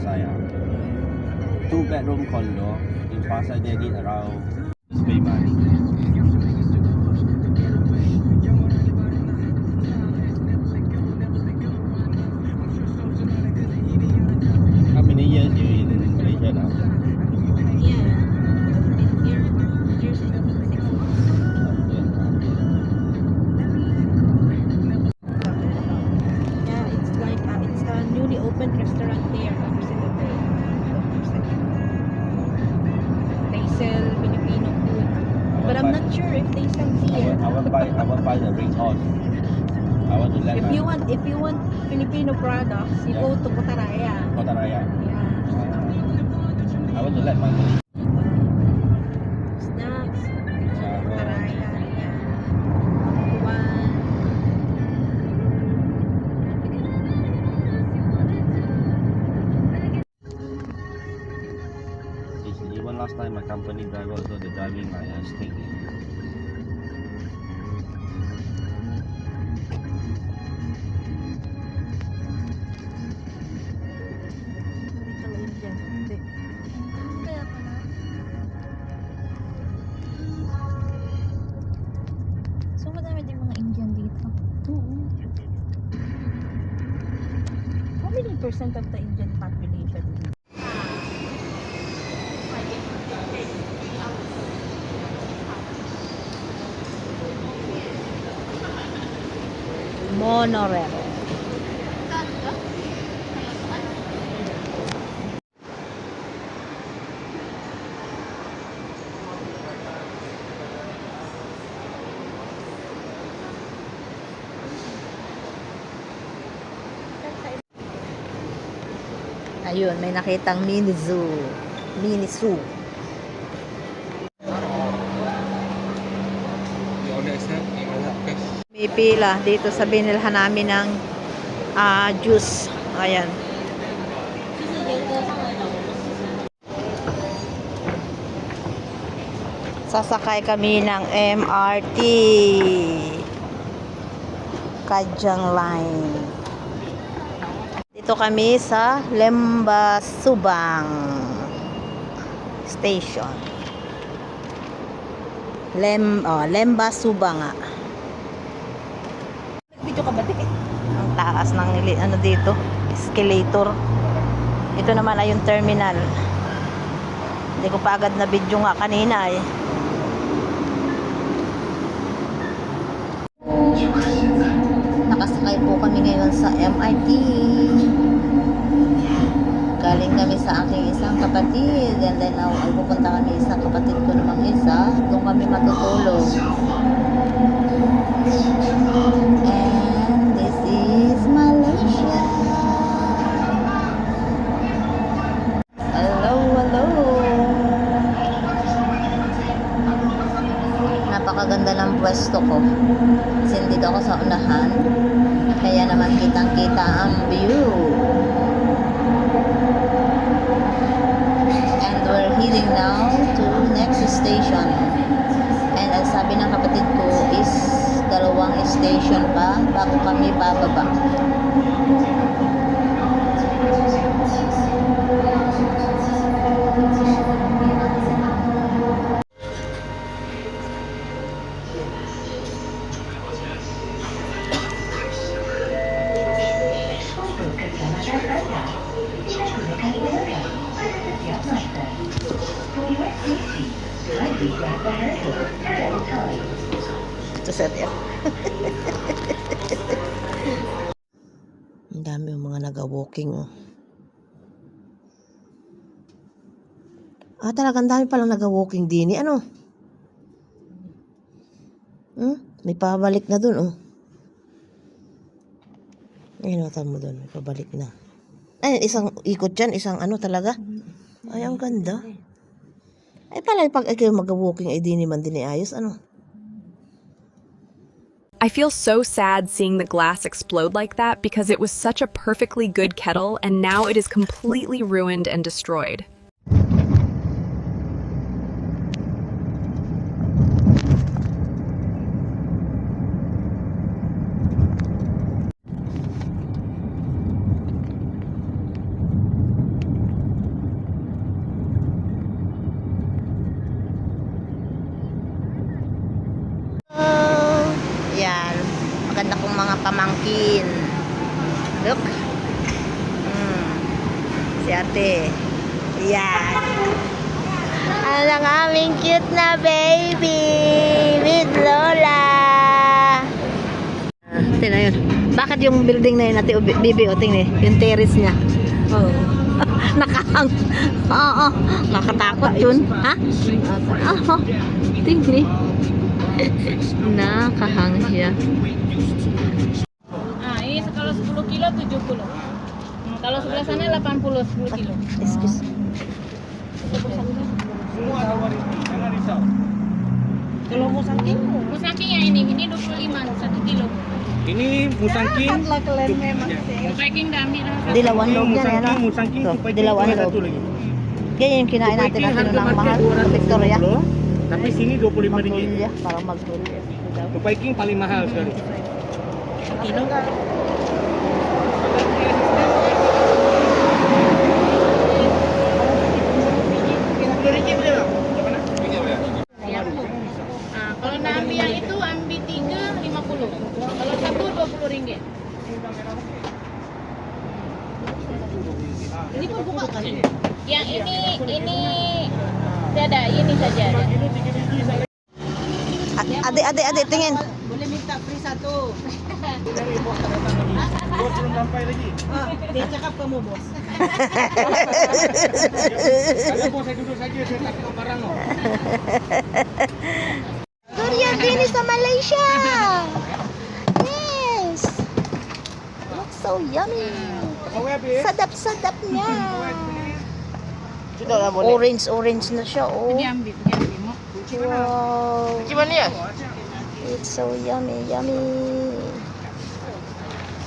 Pasay. 2-bedroom condo in Pasay. They need around just pay money. How many years you in Malaysia now? Open restaurant there opposite of the they sell Filipino food, but I'm not sure if they sell beer. I want buy the ring horse. I want to let If you want Filipino products, you go to Cotaraya. Cotaraya. Yeah. I want to let my money. Snacks. Cotaraya. Yeah. One. Even last time my company driver also the driving my stick. So madami din mga Indian dito. How many percent of the Indian population? Monorail. Ayun, may nakitang mini zoo. Mini zoo. May pila dito sa binilhan namin ng juice. Ayan. Sasakay kami ng MRT. Kadyang Line. Dito kami sa Lembasubang Station. Lembasubang nga. Video ka ba din? Ang taas ng ano dito, escalator. Ito naman ay yung terminal. Hindi ko pa agad na video nga kanina eh. Nakasakay po kami ngayon sa MRT. Galing kami sa aking isang kapatid, and then ay pupunta kami isang kapatid ko namang isa. Doon kami matutulog. And this is Malaysia. Hello, hello. Napakaganda ng pwesto ko. Kasi dito ako sa unahan. Kaya naman kitang-kita ang view. And we're heading now to next station. And ang sabi ng kapatid ko is 2 station pa bago kami bababa. Ito sir yan. Ang dami yung mga naga-walking oh. Talagang dami palang naga-walking din eh. Ano? May pabalik na dun oh. Ayun, nata mo dun. May pabalik na. Ay, isang ikot dyan. Isang ano talaga. Ay, ang ganda. Ay, pala pag kayo mag-walking ay di naman din ayos. Ano? I feel so sad seeing the glass explode like that because it was such a perfectly good kettle and now it is completely ruined and destroyed. Si ate. Yan. Ang aming cute na baby with Lola. Tingnan yun. Bakit yung building na yun, ate Bibi, o tingnan, yung terrace niya. Oh. Nakahang. Oo. Nakatakot yun. Ha? Oo. Tingnan. Nakahang siya. Ini kalau 10 kilo 70. Kalau sebelah sana 80 10 kilo. Excuse. Kalau musangking yang ini 25 1 kilo. Ini musangking. Musangking dami lah. Dilawan loob niya na. Musangking Ito, supaya dilawan kita loob. satu lagi. Ganyan yung kinain natin natin ng mahal. Victoria. Tapi sini 25 ringgit. Magulya. Parang magulya. Viking paling mahal sekali. Kilo? Kalau nak ambil yang itu ambil 3 50. Kalau satu 20 ringgit. Ini pun buka kan? Yang ini tiada, ini saja ada. Ade, tingin. Boleh minta free satu. Bos belum sampai lagi. Dia cakap kamu bos. Kalau bos saya duduk saja, saya tak tengok barang. Durian din sa Malaysia. Yes. Looks so yummy. Kau habis? Sadap niya. Orange na siya. Oh. Diambil. Wow. Gimana ya? It's so yummy.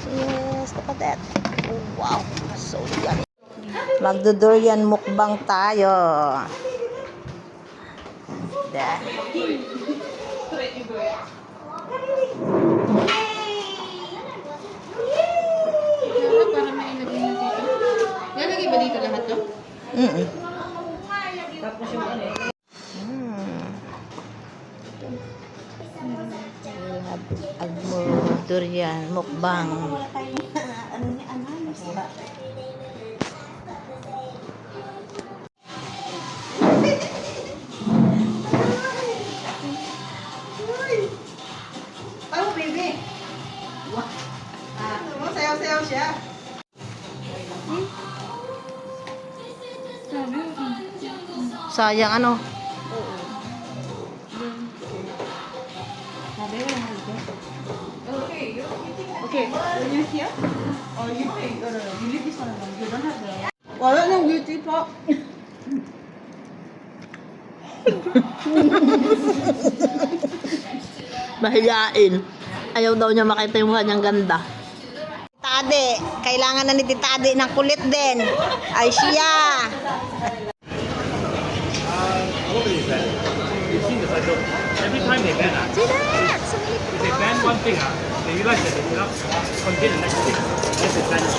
Yes, look at that. Oh, wow, so yummy. Magdudurian mukbang tayo. There. Para may ilagay na dito. Lalagay ba dito lahat to? Tapos yung ano eh. We'll have Agmo durian mukbang. Tahu baby. Wah. Sayaw-sayaw siya. Sayang ano? Okay, when you're here, or you pay, no, you leave this one alone. You don't have the... Wala nang beauty po. Mahiyain. Ayaw daw niya makita yung kanyang ganda. Tade, kailangan na ni Tita Ade ng kulit din. Ay siya. Every time they ban if they ban one thing, they realize that they cannot contain the next thing. That's the challenge.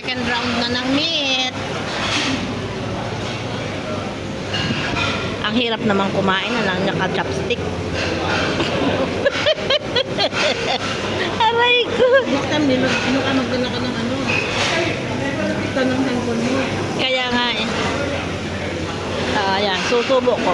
Second round na ng meat. Ang hirap naman kumain na lang naka-chopstick. Aray ko. Next time, ano ka magdala ka ng ano? Ito ng handphone mo. Kaya nga eh. Ayan, susubo ko.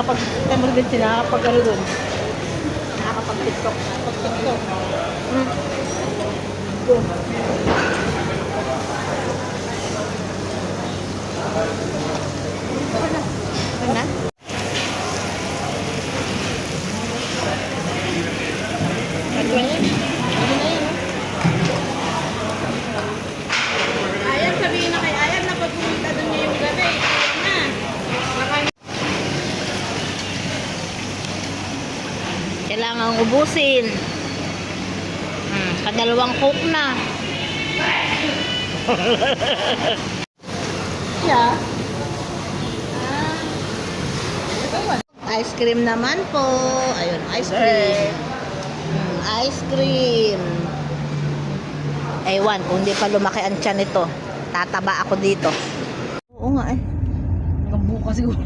Nakakapag-emergency, nakakapag-ano doon. Nakakapag-tiktok. Pag-tiktok. Go. Ano na? Ayan, sabihin na kay Ayan na pag pumunta doon niya yung gabi. Ayan na. Kailangang ubusin. Kadalawang coke na. Siya. Ice cream naman po. Ayun, ice cream. Ice cream. Ewan, kung di pa lumaki ang tiyan nito, tataba ako dito. Oo nga eh. Bukas siguro.